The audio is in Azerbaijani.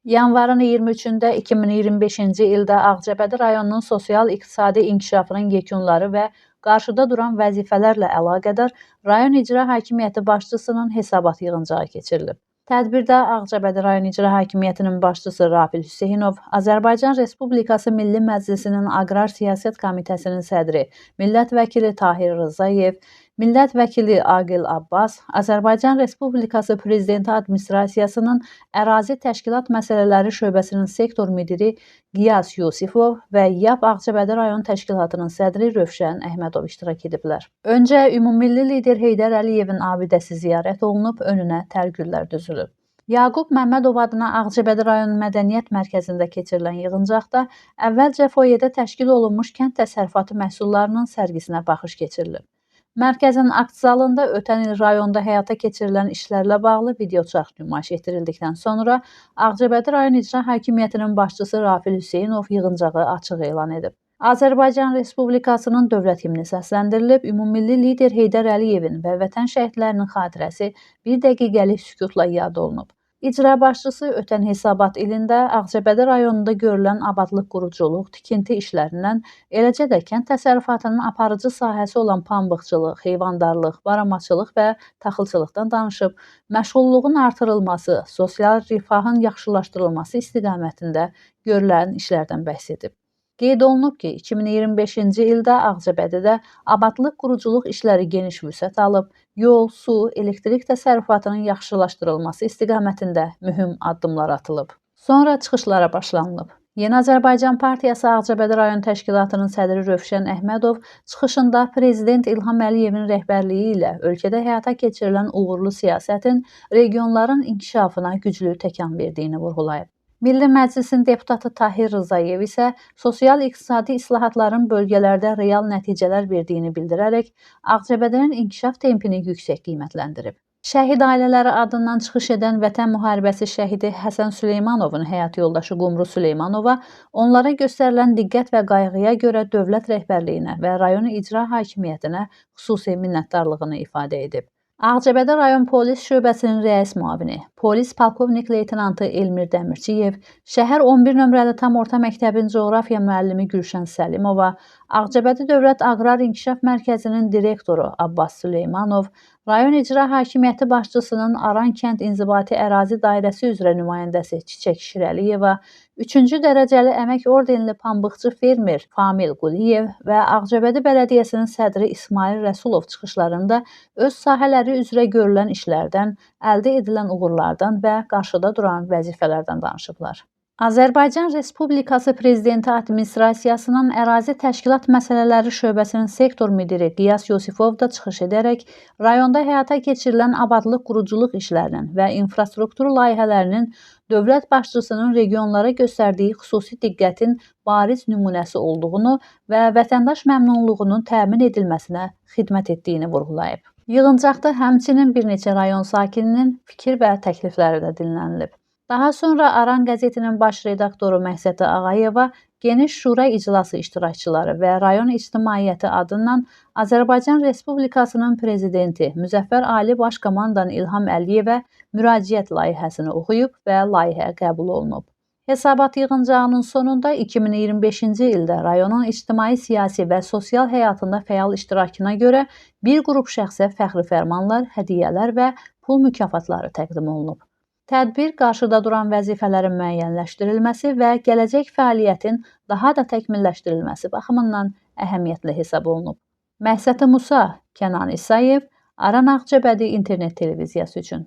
Yanvarın 23-də 2025-ci ildə Ağcabədi rayonunun sosial-iqtisadi inkişafının yekunları və qarşıda duran vəzifələrlə əlaqədar rayon icra hakimiyyəti başçısının hesabat yığıncağı keçirilib. Tədbirdə Ağcabədi rayon icra hakimiyyətinin başçısı Rafil Hüseynov, Azərbaycan Respublikası Milli Məclisinin Aqrar Siyasət Komitəsinin sədri, millət vəkili Tahir Rzayev, millət vəkili Aqil Abbas, Azərbaycan Respublikası Prezidenti Administrasiyasının Ərazi Təşkilat Məsələləri şöbəsinin sektor müdiri Qiyas Yusifov və YAP Ağcabədi rayon təşkilatının sədri Rövşən Əhmədov iştirak ediblər. Öncə ümummilli lider Heydər Əliyevin abidəsi ziyarət olunub, önünə tərgüllər düzülüb. Yaqub Məmmədov adına Ağcabədi rayon Mədəniyyət Mərkəzində keçirilən yığıncaqda əvvəlcə foyedə təşkil olunmuş kənd təsərrüfatı məhsullarının sərgisinə baxış keçirilib. Mərkəzin akt zalında ötən il rayonda həyata keçirilən işlərlə bağlı videoçarx nümayiş etdirildikdən sonra Ağcabədi rayon icra hakimiyyətinin başçısı Rafil Hüseynov yığıncağı açıq elan edib. Azərbaycan Respublikasının dövlət himni səsləndirilib, ümummilli lider Heydər Əliyevin və vətən şəhidlərinin xatirəsi bir dəqiqəlik sükutla yad olunub. İcra başçısı ötən hesabat ilində Ağcabədi rayonunda görülən abadlıq quruculuq, tikinti işlərindən, eləcə də kənd təsərrüfatının aparıcı sahəsi olan pambıqçılıq, heyvandarlıq, baramaçılıq və taxılçılıqdan danışıb, məşğulluğun artırılması, sosial rifahın yaxşılaşdırılması istiqamətində görülən işlərdən bəhs edib. Qeyd olunub ki, 2025-ci ildə Ağcabədidə abadlıq quruculuq işləri geniş vüsət alıb, yol, su, elektrik təsərrüfatının yaxşılaşdırılması istiqamətində mühüm addımlar atılıb. Sonra çıxışlara başlanılıb. Yeni Azərbaycan Partiyası Ağcabədi rayon təşkilatının sədri Rövşən Əhmədov çıxışında Prezident İlham Əliyevin rəhbərliyi ilə ölkədə həyata keçirilən uğurlu siyasətin regionların inkişafına güclü təkan verdiyini vurğulayıb. Milli Məclisin deputatı Tahir Rzayev isə sosial-iqtisadi islahatların bölgələrdə real nəticələr verdiyini bildirərək Ağcabədinin inkişaf tempini yüksək qiymətləndirib. Şəhid ailələri adından çıxış edən Vətən müharibəsi şəhidi Həsən Süleymanovun həyat yoldaşı Qumru Süleymanova onlara göstərilən diqqət və qayğıya görə dövlət rəhbərliyinə və rayon icra hakimiyyətinə xüsusi minnətdarlığını ifadə edib. Ağcabədi rayon polis şöbəsinin rəis müavini, polis polkovnik leytenantı Elmir Dəmirçiyev, şəhər 11 nömrəli tam orta məktəbin coğrafiya müəllimi Gülşən Səlimova, Ağcabədi Dövlət Aqrar İnkişaf Mərkəzinin direktoru Abbas Süleymanov, rayon icra hakimiyyəti başçısının Aran kənd inzibati ərazi dairəsi üzrə nümayəndəsi Çiçək Şirəliyeva, 3-cü dərəcəli əmək ordenli pambıqçı fermer Famil Quliyev və Ağcabədi Bələdiyyəsinin sədri İsmail Rəsulov çıxışlarında öz sahələri üzrə görülən işlərdən, əldə edilən uğurlardan və qarşıda duran vəzifələrdən danışıblar. Azərbaycan Respublikası Prezidenti Administrasiyasının Ərazi Təşkilat Məsələləri şöbəsinin sektor müdiri Qiyas Yusifov da çıxış edərək rayonda həyata keçirilən abadlıq quruculuq işlərinin və infrastruktur layihələrinin dövlət başçısının regionlara göstərdiyi xüsusi diqqətin bariz nümunəsi olduğunu və vətəndaş məmnunluğunun təmin edilməsinə xidmət etdiyini vurğulayıb. Yığıncaqda həmçinin bir neçə rayon sakininin fikir və təklifləri də dinlənilib. Daha sonra Aran qəzetinin baş redaktoru Məhsəti Ağayeva geniş şura iclası iştirakçıları və rayon ictimaiyyəti adından Azərbaycan Respublikasının Prezidenti Müzəffər Ali Baş Komandan İlham Əliyevə müraciət layihəsini oxuyub və layihə qəbul olunub. Hesabat yığıncağının sonunda 2025-ci ildə rayonun ictimai-siyasi və sosial həyatında fəal iştirakına görə bir qrup şəxsə fəxri fərmanlar, hədiyyələr və pul mükafatları təqdim olunub. Tədbir qarşıda duran vəzifələrin müəyyənləşdirilməsi və gələcək fəaliyyətin daha da təkmilləşdirilməsi baxımından əhəmiyyətli hesab olunub. Məhsəti Musa, Kənan İsayev, Aran Ağcabədi internet televiziyası üçün.